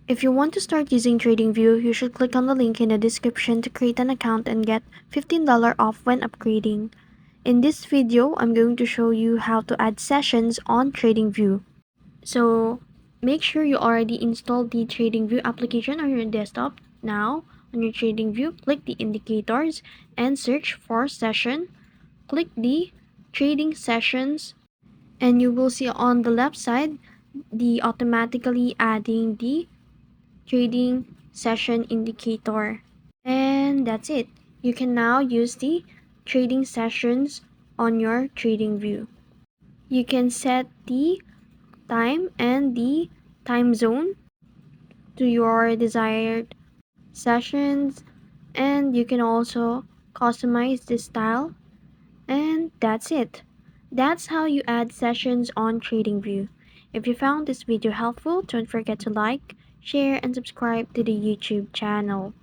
If you want to start using TradingView, you should click on the link in the description to create an account and get $15 off when upgrading. In this video, I'm going to show you how to add sessions on TradingView. So make sure you already installed the TradingView application on your desktop. Now, on your TradingView, click the indicators and search for session. Click the trading sessions and you will see on the left side the automatically adding the trading session indicator. And that's it. You can now use the trading sessions on your TradingView. You can set the time and the time zone to your desired sessions, and you can also customize the style. And that's it. That's how you add sessions on TradingView. If you found this video helpful, don't forget to like, share, and subscribe to the YouTube channel.